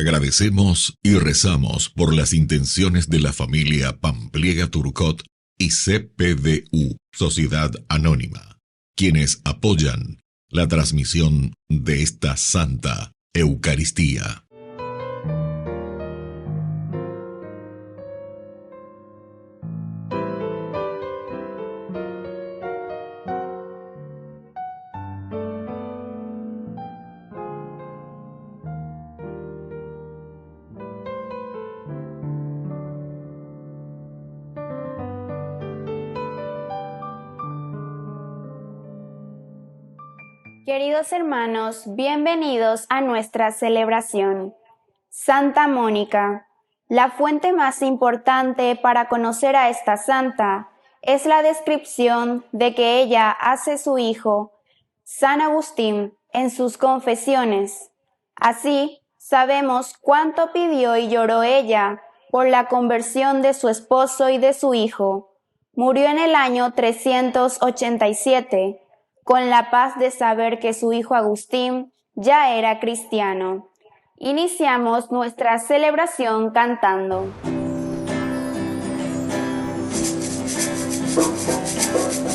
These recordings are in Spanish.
Agradecemos y rezamos por las intenciones de la familia Pampliega Turcot y CPDU, Sociedad Anónima, quienes apoyan la transmisión de esta Santa Eucaristía. Queridos hermanos, bienvenidos a nuestra celebración. Santa Mónica, la fuente más importante para conocer a esta santa es la descripción de que ella hace su hijo, San Agustín, en sus confesiones. Así, sabemos cuánto pidió y lloró ella por la conversión de su esposo y de su hijo. Murió en el año 387, con la paz de saber que su hijo Agustín ya era cristiano. Iniciamos nuestra celebración cantando.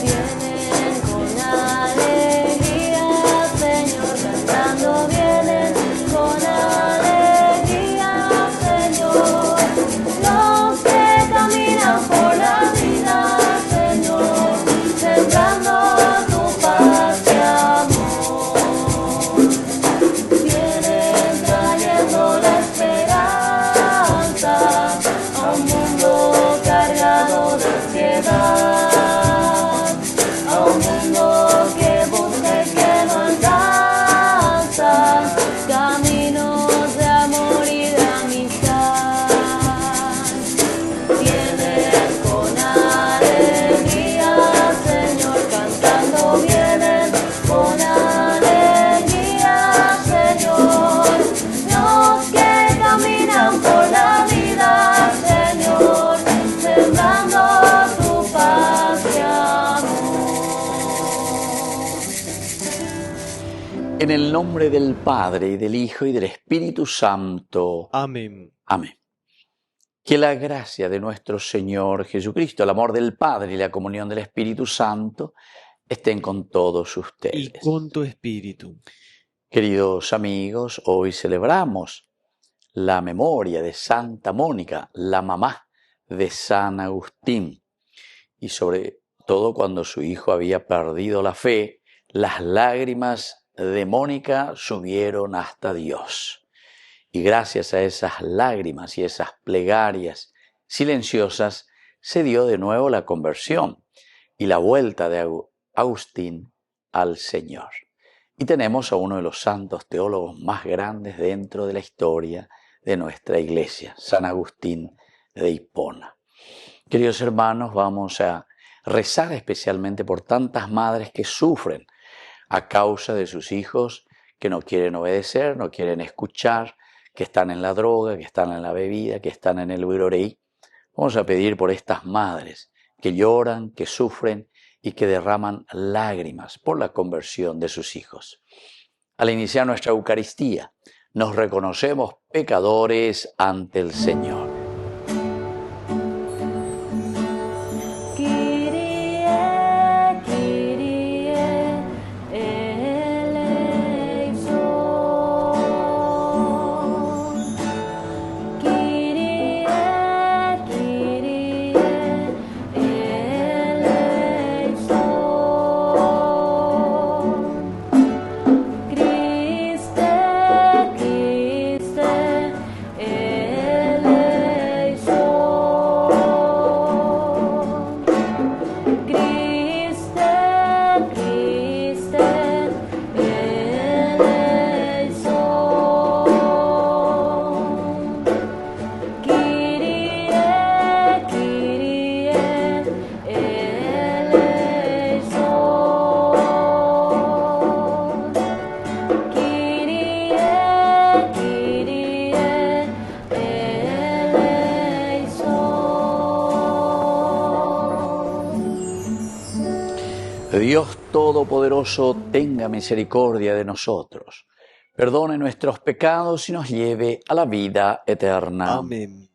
Vienen con alegría, Señor, cantando, vienen con alegría, Señor, los que caminan por la vida, Señor, sembrando tu paz y amor. Vienen trayendo la esperanza a un mundo cargado de ansiedad, a un mundo que busca y que no alcanza caminos de amor y de amistad. Vienen con alegría, Señor, cantando, vienen con alegría, Señor, los que caminan por la vida, Señor, sembrando tu paz y amor. En el nombre del Padre, y del Hijo, y del Espíritu Santo. Amén. Amén. Que la gracia de nuestro Señor Jesucristo, el amor del Padre y la comunión del Espíritu Santo estén con todos Y ustedes. con tu espíritu. Queridos amigos, hoy celebramos la memoria de Santa Mónica, la mamá de San Agustín. Y sobre todo cuando su hijo había perdido la fe, las lágrimas de Mónica subieron hasta Dios. Y gracias a esas lágrimas y esas plegarias silenciosas se dio de nuevo la conversión y la vuelta de Agustín al Señor. Y tenemos a uno de los santos teólogos más grandes dentro de la historia de nuestra iglesia, San Agustín de Hipona. Queridos hermanos, vamos a rezar especialmente por tantas madres que sufren a causa de sus hijos que no quieren obedecer, no quieren escuchar, que están en la droga, que están en la bebida, que están en el huiroreí. Vamos a pedir por estas madres que lloran, que sufren y que derraman lágrimas por la conversión de sus hijos. Al iniciar nuestra Eucaristía, nos reconocemos pecadores ante el Señor. Dios Todopoderoso tenga misericordia de nosotros, perdone nuestros pecados y nos lleve a la vida eterna. Amén.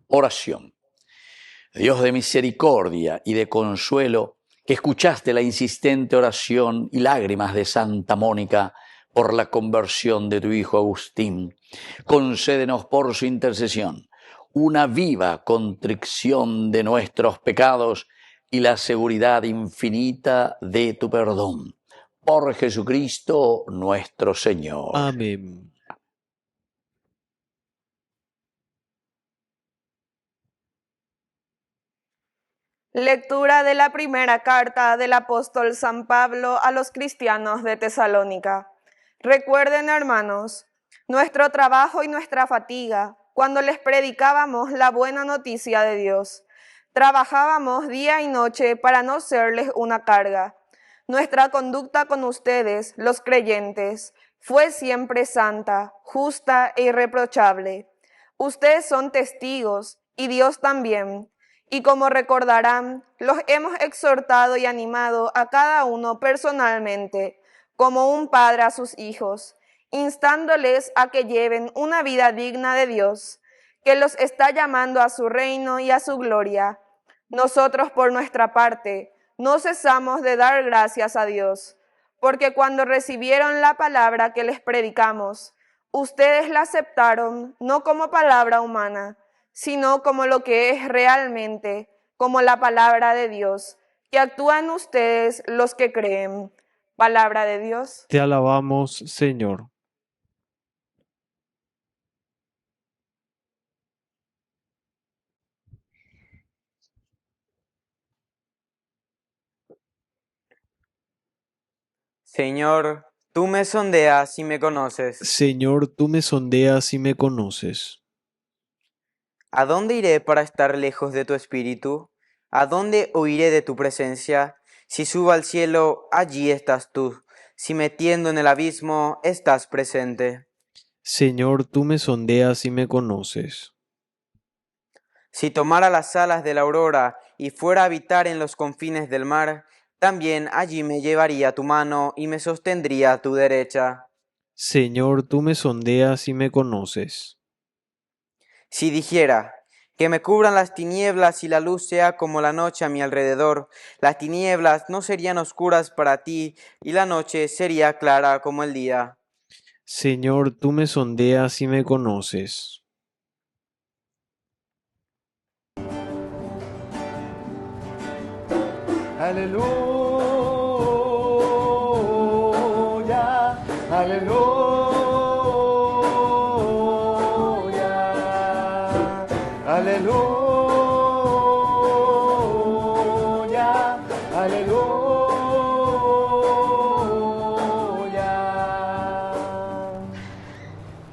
Oración. Dios de misericordia y de consuelo, que escuchaste la insistente oración y lágrimas de Santa Mónica por la conversión de tu hijo Agustín, concédenos por su intercesión una viva contrición de nuestros pecados y la seguridad infinita de tu perdón. Por Jesucristo nuestro Señor. Amén. Lectura de la primera carta del apóstol San Pablo a los cristianos de Tesalónica. Recuerden, hermanos, nuestro trabajo y nuestra fatiga cuando les predicábamos la buena noticia de Dios. Trabajábamos día y noche para no serles una carga. Nuestra conducta con ustedes, los creyentes, fue siempre santa, justa e irreprochable. Ustedes son testigos, y Dios también. Y como recordarán, los hemos exhortado y animado a cada uno personalmente, como un padre a sus hijos, instándoles a que lleven una vida digna de Dios, que los está llamando a su reino y a su gloria. Nosotros, por nuestra parte, no cesamos de dar gracias a Dios, porque cuando recibieron la palabra que les predicamos, ustedes la aceptaron no como palabra humana, sino como lo que es realmente, como la palabra de Dios, que actúa en ustedes los que creen. Palabra de Dios. Te alabamos, Señor. Señor, tú me sondeas y me conoces. Señor, tú me sondeas y me conoces. ¿A dónde iré para estar lejos de tu espíritu? ¿A dónde huiré de tu presencia? Si subo al cielo, allí estás tú. Si me tiendo en el abismo, estás presente. Señor, tú me sondeas y me conoces. Si tomara las alas de la aurora y fuera a habitar en los confines del mar, también allí me llevaría tu mano y me sostendría a tu derecha. Señor, tú me sondeas y me conoces. Si dijera, que me cubran las tinieblas y la luz sea como la noche a mi alrededor, las tinieblas no serían oscuras para ti y la noche sería clara como el día. Señor, tú me sondeas y me conoces. Aleluya, aleluya, aleluya, aleluya.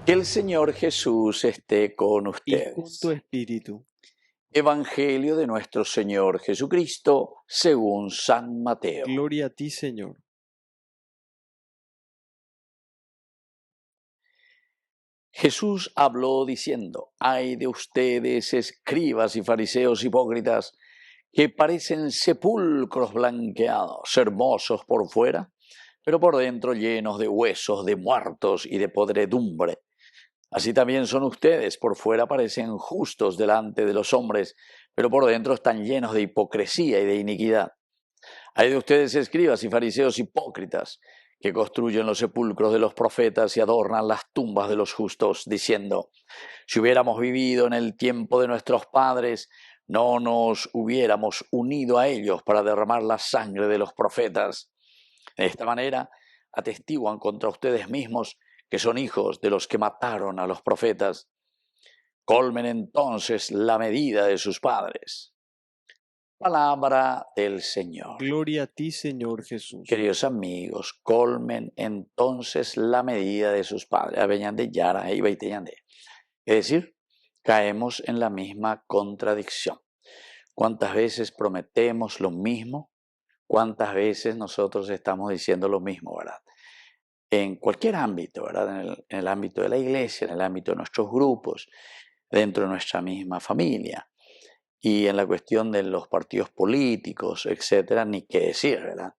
Que el Señor Jesús esté con Y ustedes. con tu espíritu. Evangelio de nuestro Señor Jesucristo según San Mateo. Gloria a ti, Señor. Jesús habló diciendo: ay de ustedes, escribas y fariseos hipócritas, que parecen sepulcros blanqueados, hermosos por fuera, pero por dentro llenos de huesos de muertos y de podredumbre. Así también son ustedes, por fuera parecen justos delante de los hombres, pero por dentro están llenos de hipocresía y de iniquidad. Hay de ustedes, escribas y fariseos hipócritas, que construyen los sepulcros de los profetas y adornan las tumbas de los justos, diciendo: si hubiéramos vivido en el tiempo de nuestros padres, no nos hubiéramos unido a ellos para derramar la sangre de los profetas. De esta manera atestiguan contra ustedes mismos que son hijos de los que mataron a los profetas. Colmen entonces la medida de sus padres. Palabra del Señor. Gloria a ti, Señor Jesús. Queridos amigos, colmen entonces la medida de sus padres. Es decir, caemos en la misma contradicción. ¿Cuántas veces prometemos lo mismo? ¿Cuántas veces nosotros estamos diciendo lo mismo, verdad? En cualquier ámbito, ¿verdad? En el ámbito de la iglesia, en el ámbito de nuestros grupos, dentro de nuestra misma familia. Y en la cuestión de los partidos políticos, etcétera, ni qué decir, ¿verdad?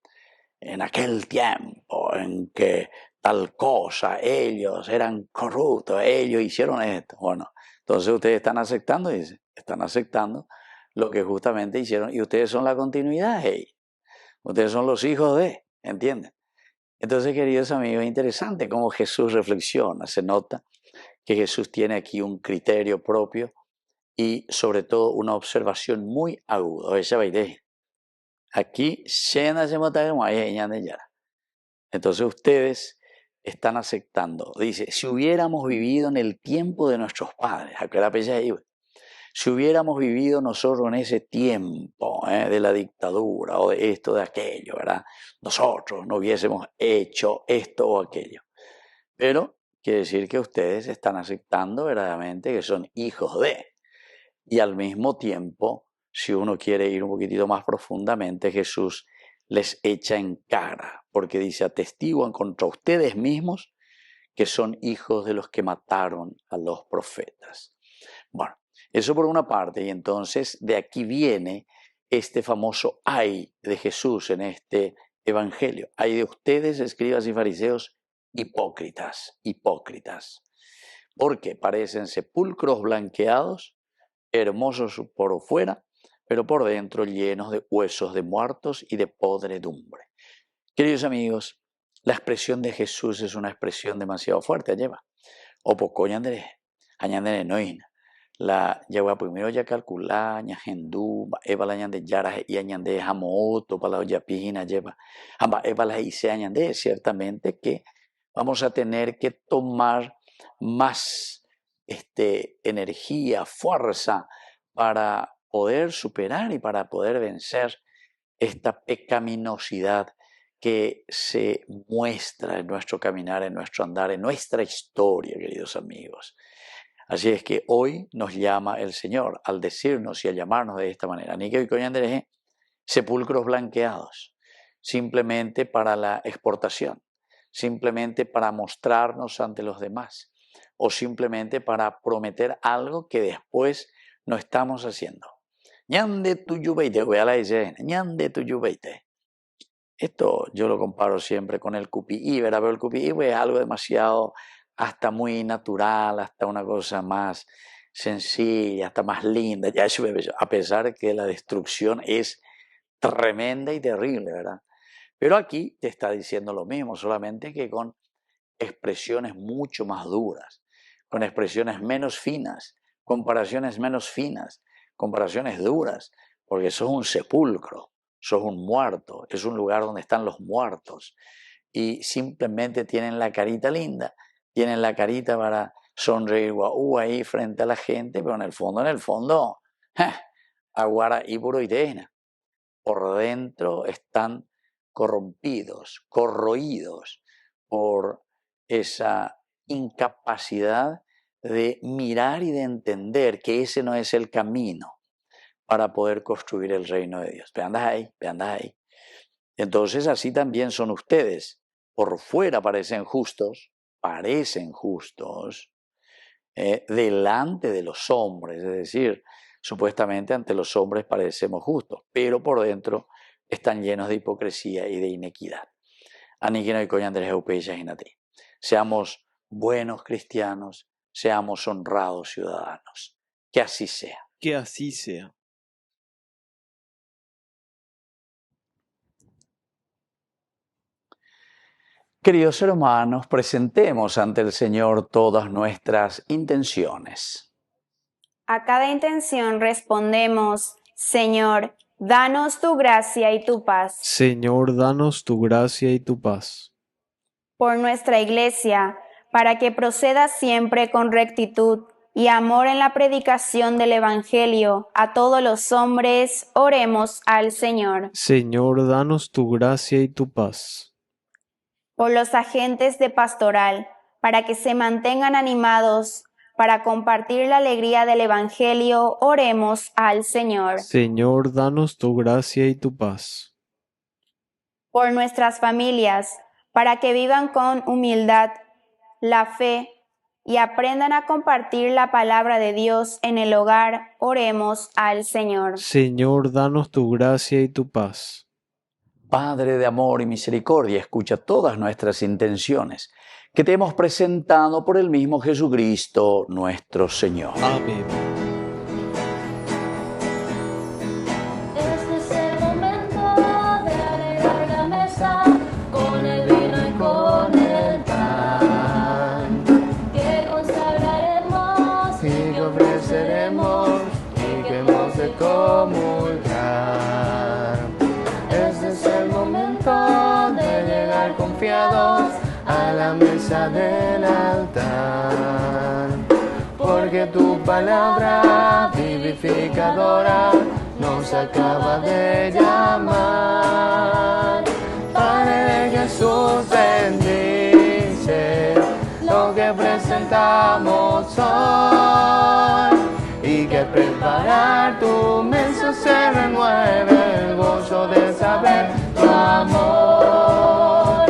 en aquel tiempo en que tal cosa, ellos eran corruptos, ellos hicieron esto. Bueno, entonces ustedes están aceptando, dice, están aceptando lo que justamente hicieron y ustedes son la continuidad de ellos. Ustedes son los hijos de, ¿entienden? Entonces, queridos amigos, es interesante cómo Jesús reflexiona. Se nota que Jesús tiene aquí un criterio propio y sobre todo una observación muy aguda. Esa va a ir. Aquí, entonces ustedes están aceptando. Dice, si hubiéramos vivido en el tiempo de nuestros padres, si hubiéramos vivido nosotros en ese tiempo de la dictadura o de esto, de aquello, ¿verdad? Nosotros no hubiésemos hecho esto o aquello. Pero quiere decir que ustedes están aceptando verdaderamente que son hijos de. Y al mismo tiempo, si uno quiere ir un poquitito más profundamente, Jesús les echa en cara, porque dice, atestiguan contra ustedes mismos que son hijos de los que mataron a los profetas. Bueno, eso por una parte, y entonces de aquí viene este famoso ay de Jesús en este evangelio. Ay de ustedes, escribas y fariseos, hipócritas, porque parecen sepulcros blanqueados, hermosos por fuera, pero por dentro llenos de huesos de muertos y de podredumbre. Queridos amigos, la expresión de Jesús es una expresión demasiado fuerte, lleva. O poco añandere noina. La yagua primero ya calcula, ñahendú, eva la ñande yara y añande jamoto para la yapina lleva. Amba eva la hice añande, ciertamente que vamos a tener que tomar más energía, fuerza para poder superar y para poder vencer esta pecaminosidad que se muestra en nuestro caminar, en nuestro andar, en nuestra historia, queridos amigos. Así es que hoy nos llama el Señor al decirnos y a llamarnos de esta manera. Ni que hoy coñandereje, sepulcros blanqueados, simplemente para la exportación, simplemente para mostrarnos ante los demás o simplemente para prometer algo que después no estamos haciendo. Ñande tu yubeite, ñande tu yubeite. Esto yo lo comparo siempre con el cupií, ¿verdad? Pero el cupií es algo demasiado, hasta muy natural, hasta una cosa más sencilla, hasta más linda, ya a pesar de que la destrucción es tremenda y terrible, ¿verdad? Pero aquí te está diciendo lo mismo, solamente que con expresiones mucho más duras, con expresiones menos finas, comparaciones menos finas, comparaciones duras, porque sos un sepulcro, sos un muerto, es un lugar donde están los muertos y simplemente tienen la carita linda, tienen la carita para sonreír guau ahí frente a la gente, pero en el fondo, aguara y buroidena. Por dentro están corrompidos, corroídos por esa incapacidad de mirar y de entender que ese no es el camino para poder construir el reino de Dios. Vean ahí. Entonces así también son ustedes. Por fuera parecen justos, delante de los hombres, es decir, supuestamente ante los hombres parecemos justos, pero por dentro están llenos de hipocresía y de inequidad. Seamos buenos cristianos, seamos honrados ciudadanos. Que así sea. Que así sea. Queridos hermanos, presentemos ante el Señor todas nuestras intenciones. A cada intención respondemos, Señor, danos tu gracia y tu paz. Señor, danos tu gracia y tu paz. Por nuestra Iglesia, para que proceda siempre con rectitud y amor en la predicación del Evangelio a todos los hombres, oremos al Señor. Señor, danos tu gracia y tu paz. Por los agentes de pastoral, para que se mantengan animados, para compartir la alegría del Evangelio, oremos al Señor. Señor, danos tu gracia y tu paz. Por nuestras familias, para que vivan con humildad la fe y aprendan a compartir la palabra de Dios en el hogar, oremos al Señor. Señor, danos tu gracia y tu paz. Padre de amor y misericordia, escucha todas nuestras intenciones que te hemos presentado por el mismo Jesucristo nuestro Señor. Amén. Este es el momento de alegrar la mesa con el vino y con el pan, que consagraremos y que ofreceremos y que hemos de comulgar. Este es el momento de llegar confiados a la mesa del altar, porque tu palabra vivificadora nos acaba de llamar. Padre Jesús, bendice lo que presentamos hoy, y que al preparar tu mesa se renueve el gozo de saber tu amor,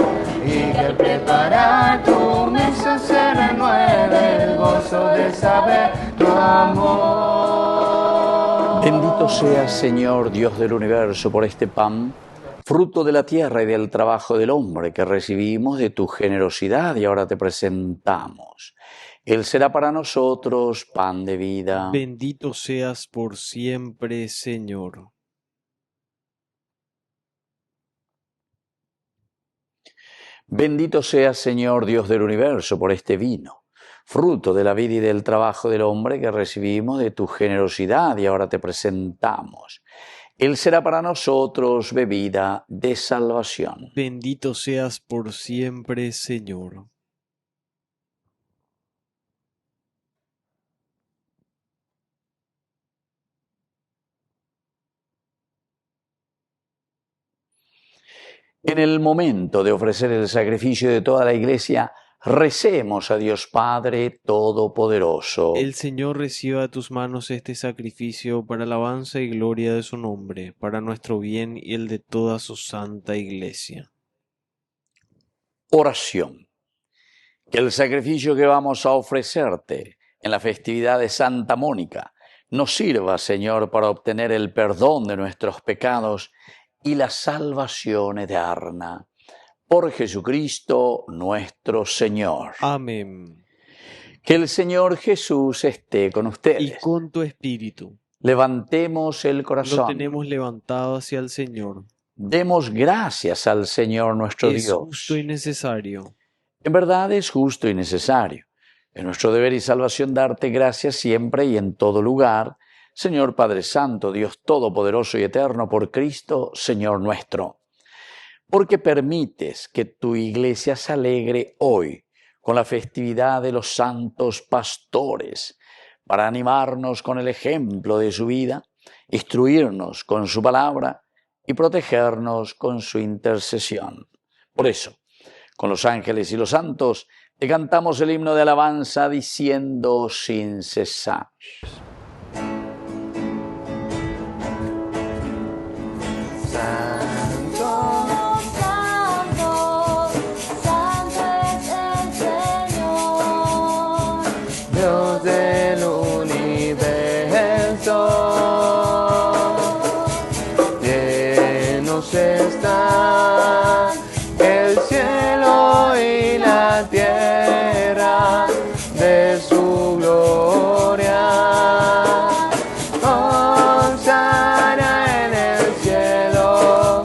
y que al preparar tu mesa se renueve el gozo de saber tu amor. Bendito seas, Señor, Dios del universo, por este pan, fruto de la tierra y del trabajo del hombre que recibimos de tu generosidad y ahora te presentamos. Él será para nosotros pan de vida. Bendito seas por siempre, Señor. Bendito seas, Señor, Dios del universo, por este vino, fruto de la vida y del trabajo del hombre que recibimos de tu generosidad y ahora te presentamos. Él será para nosotros bebida de salvación. Bendito seas por siempre, Señor. En el momento de ofrecer el sacrificio de toda la Iglesia, recemos a Dios Padre Todopoderoso. El Señor reciba de tus manos este sacrificio para alabanza y gloria de su nombre, para nuestro bien y el de toda su santa Iglesia. Oración. Que el sacrificio que vamos a ofrecerte en la festividad de Santa Mónica nos sirva, Señor, para obtener el perdón de nuestros pecados y la salvación eterna. Por Jesucristo nuestro Señor. Amén. Que el Señor Jesús esté con ustedes. Y con tu espíritu. Levantemos el Lo corazón. tenemos levantado hacia el Señor. Demos gracias al Señor nuestro Es Dios. justo y necesario. En verdad es justo y necesario. Es nuestro deber y salvación darte gracias siempre y en todo lugar, Señor Padre Santo, Dios Todopoderoso y Eterno, por Cristo, Señor nuestro. Porque permites que tu Iglesia se alegre hoy con la festividad de los santos pastores, para animarnos con el ejemplo de su vida, instruirnos con su palabra y protegernos con su intercesión. Por eso, con los ángeles y los santos, te cantamos el himno de alabanza diciendo sin cesar. Dios del universo, llenos está el cielo y la tierra de su gloria. Hosana en el cielo,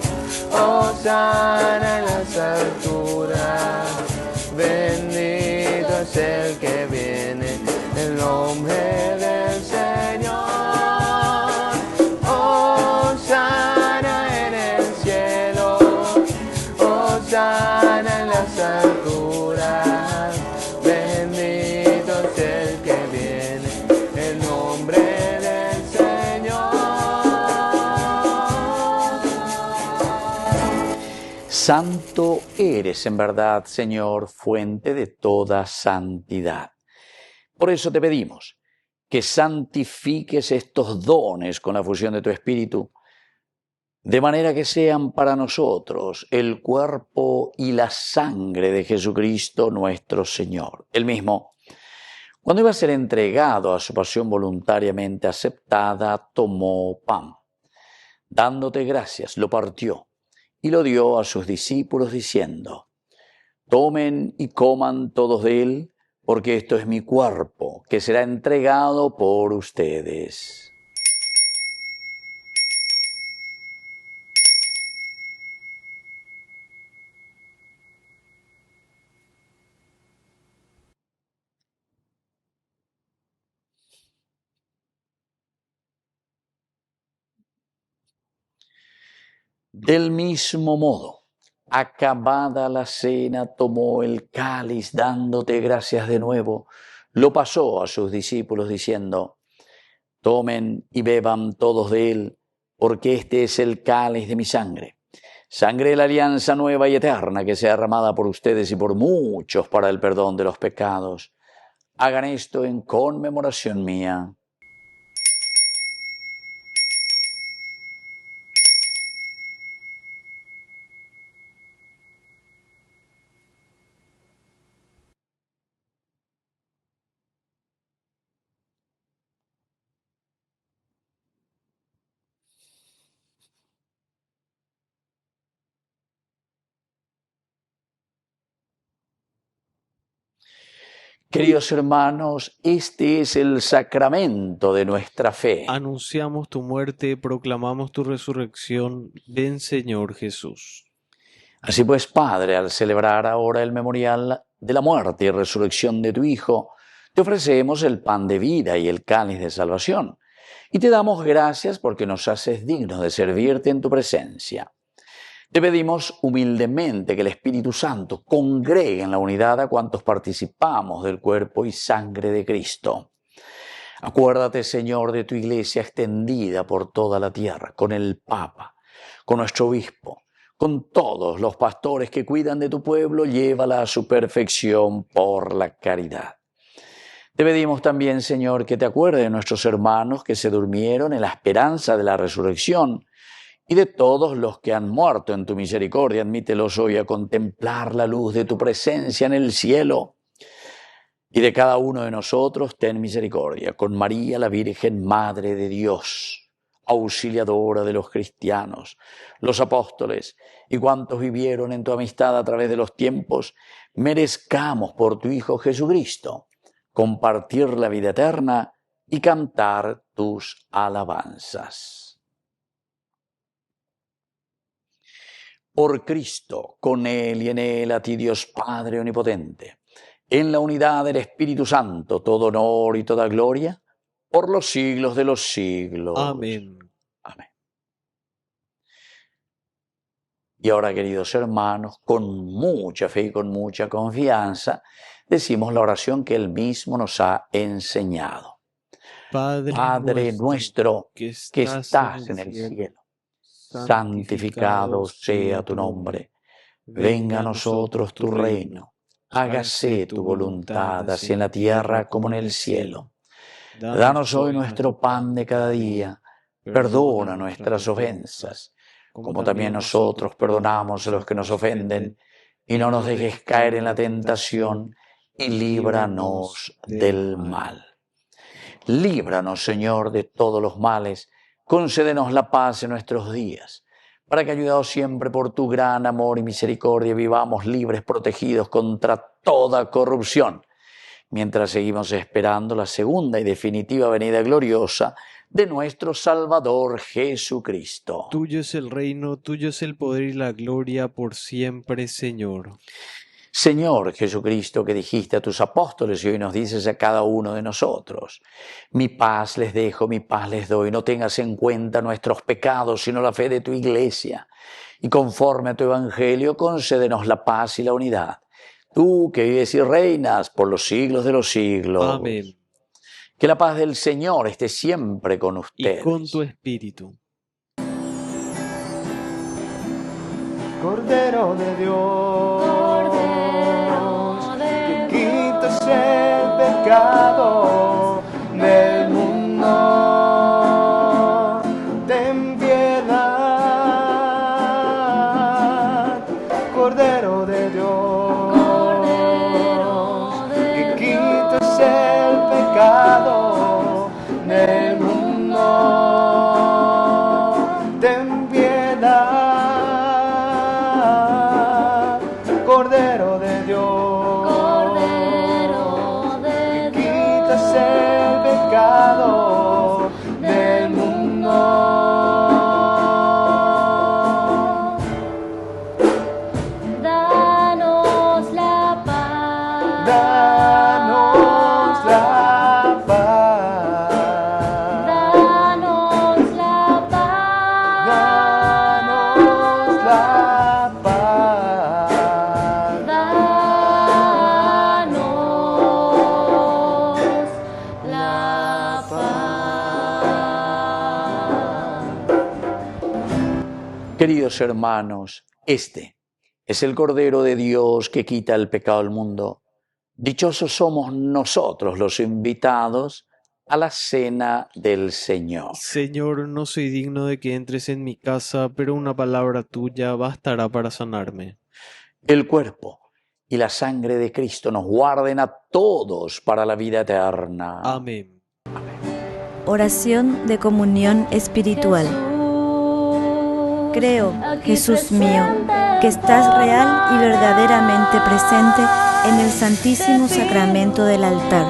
hosana en las alturas, bendito es el que viene en nombre del Señor. Hosana en el cielo, hosana en las alturas, bendito es el que viene en nombre del Señor. Santo eres en verdad, Señor, fuente de toda santidad. Por eso te pedimos que santifiques estos dones con la fusión de tu Espíritu, de manera que sean para nosotros el cuerpo y la sangre de Jesucristo nuestro Señor. Él mismo, cuando iba a ser entregado a su pasión voluntariamente aceptada, tomó pan. Dándote gracias, lo partió y lo dio a sus discípulos diciendo: Tomen y coman todos de él, porque esto es mi cuerpo, que será entregado por ustedes. Del mismo modo, acabada la cena, tomó el cáliz, dándote gracias de nuevo, lo pasó a sus discípulos diciendo: Tomen y beban todos de él, porque este es el cáliz de mi sangre, sangre de la alianza nueva y eterna, que sea derramada por ustedes y por muchos para el perdón de los pecados. Hagan esto en conmemoración mía. Queridos hermanos, este es el sacramento de nuestra fe. Anunciamos tu muerte, proclamamos tu resurrección. Ven, Señor Jesús. Así pues, Padre, al celebrar ahora el memorial de la muerte y resurrección de tu Hijo, te ofrecemos el pan de vida y el cáliz de salvación, y te damos gracias porque nos haces dignos de servirte en tu presencia. Te pedimos humildemente que el Espíritu Santo congregue en la unidad a cuantos participamos del cuerpo y sangre de Cristo. Acuérdate, Señor, de tu Iglesia extendida por toda la tierra, con el Papa, con nuestro obispo, con todos los pastores que cuidan de tu pueblo, llévala a su perfección por la caridad. Te pedimos también, Señor, que te acuerdes de nuestros hermanos que se durmieron en la esperanza de la resurrección, y de todos los que han muerto en tu misericordia. Admítelos hoy a contemplar la luz de tu presencia en el cielo. Y de cada uno de nosotros ten misericordia, con María la Virgen, Madre de Dios, auxiliadora de los cristianos, los apóstoles y cuantos vivieron en tu amistad a través de los tiempos, merezcamos por tu Hijo Jesucristo compartir la vida eterna y cantar tus alabanzas. Por Cristo, con Él y en Él, a ti Dios Padre Omnipotente, en la unidad del Espíritu Santo, todo honor y toda gloria, por los siglos de los siglos. Amén. Amén. Y ahora, queridos hermanos, con mucha fe y con mucha confianza, decimos la oración que Él mismo nos ha enseñado. Padre nuestro que estás en el cielo, santificado sea tu nombre. Venga a nosotros tu reino. Hágase tu voluntad, así en la tierra como en el cielo. Danos hoy nuestro pan de cada día. Perdona nuestras ofensas, como también nosotros perdonamos a los que nos ofenden. Y no nos dejes caer en la tentación, y líbranos del mal. Líbranos, Señor, de todos los males. Concédenos la paz en nuestros días, para que, ayudados siempre por tu gran amor y misericordia, vivamos libres, protegidos contra toda corrupción, mientras seguimos esperando la segunda y definitiva venida gloriosa de nuestro Salvador Jesucristo. Tuyo es el reino, tuyo es el poder y la gloria por siempre, Señor. Señor Jesucristo, que dijiste a tus apóstoles y hoy nos dices a cada uno de nosotros: mi paz les dejo, mi paz les doy. No tengas en cuenta nuestros pecados, sino la fe de tu Iglesia. Y conforme a tu Evangelio, concédenos la paz y la unidad. Tú que vives y reinas por los siglos de los siglos. Amén. Que la paz del Señor esté siempre con ustedes. Y con tu espíritu. Cordero de Dios, Cordero de que quitas el pecado del mundo, ten piedad. Cordero de Dios, Cordero de que quitas el pecado del mundo, ten piedad. Queridos hermanos, este es el Cordero de Dios que quita el pecado del mundo. Dichosos somos nosotros los invitados a la cena del Señor. Señor, no soy digno de que entres en mi casa, pero una palabra tuya bastará para sanarme. El cuerpo y la sangre de Cristo nos guarden a todos para la vida eterna. Amén. Oración de comunión espiritual. Creo, Jesús mío, que estás real y verdaderamente presente en el Santísimo Sacramento del altar.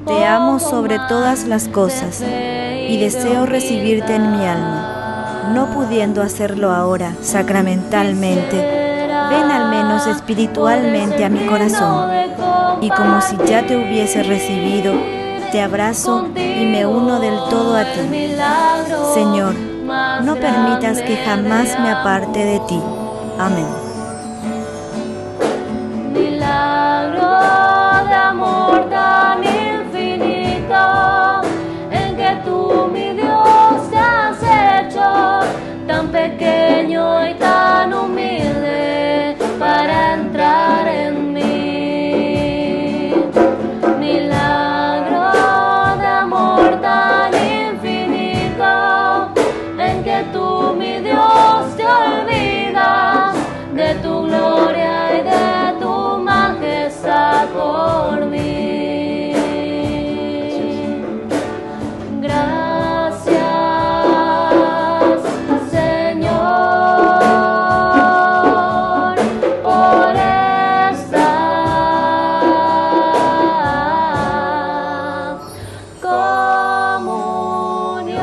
Te amo sobre todas las cosas y deseo recibirte en mi alma. No pudiendo hacerlo ahora sacramentalmente, ven al menos espiritualmente a mi corazón. Y como si ya te hubiese recibido, te abrazo y me uno del todo a ti. Señor, no permitas que jamás me aparte de ti. Amén. Milagro de amor tan infinito, en que tú, mi Dios, te has hecho tan pequeño y tan humilde para entrar en mí. Milagro de amor tan infinito, en que tú, mi Dios, te olvidas de tu gloria y de tu majestad por mí. Gracias, Señor, por esta comunión.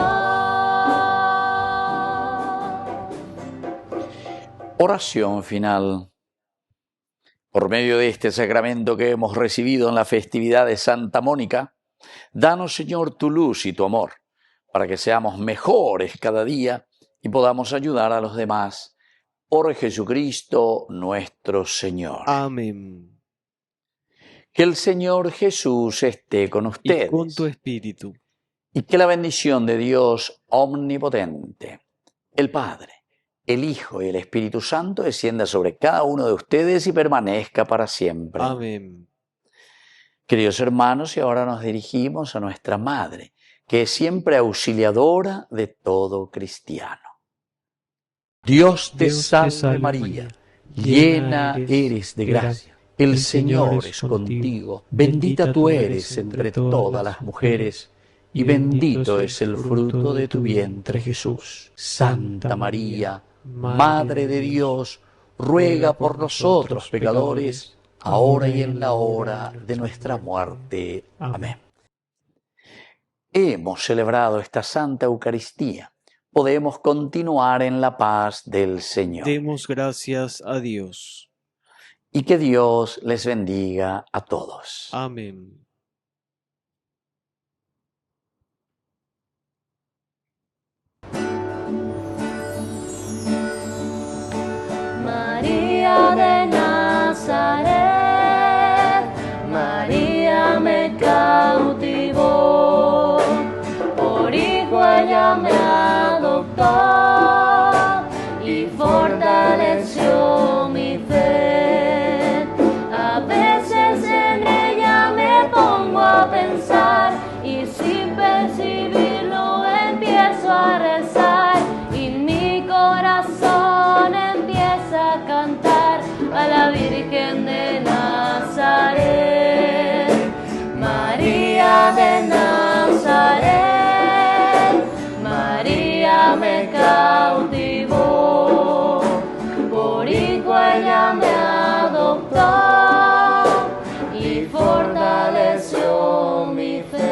Oración final. Por medio de este sacramento que hemos recibido en la festividad de Santa Mónica, danos, Señor, tu luz y tu amor, para que seamos mejores cada día y podamos ayudar a los demás. Por Jesucristo nuestro Señor. Amén. Que el Señor Jesús esté con Y ustedes. con tu espíritu. Y que la bendición de Dios omnipotente, el Padre, el Hijo y el Espíritu Santo descienda sobre cada uno de ustedes y permanezca para siempre. Amén. Queridos hermanos, y ahora nos dirigimos a nuestra Madre, que es siempre auxiliadora de todo cristiano. Dios te salve María, llena eres de gracia. El Señor es contigo, bendita tú eres entre todas las mujeres, y bendito es el fruto de tu vientre Jesús. Santa María, Madre de Dios, ruega por nosotros pecadores, ahora y en la hora de nuestra muerte. Amén. Hemos celebrado esta Santa Eucaristía. Podemos continuar en la paz del Señor. Demos gracias a Dios. Y que Dios les bendiga a todos. Amén. María de Nazaret, María me cautivó, por hijo ella me adoptó y fortaleció mi fe. A veces en ella me pongo a pensar y sin percibirlo empiezo a rezar y mi corazón empieza a cantar a la Virgen de Nazaret. María de Nazaret, María me cautivó, por hijo ella me adoptó y fortaleció mi fe.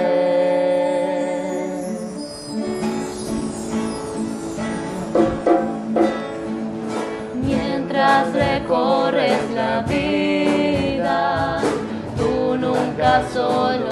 Mientras recorres la vida, tú nunca solo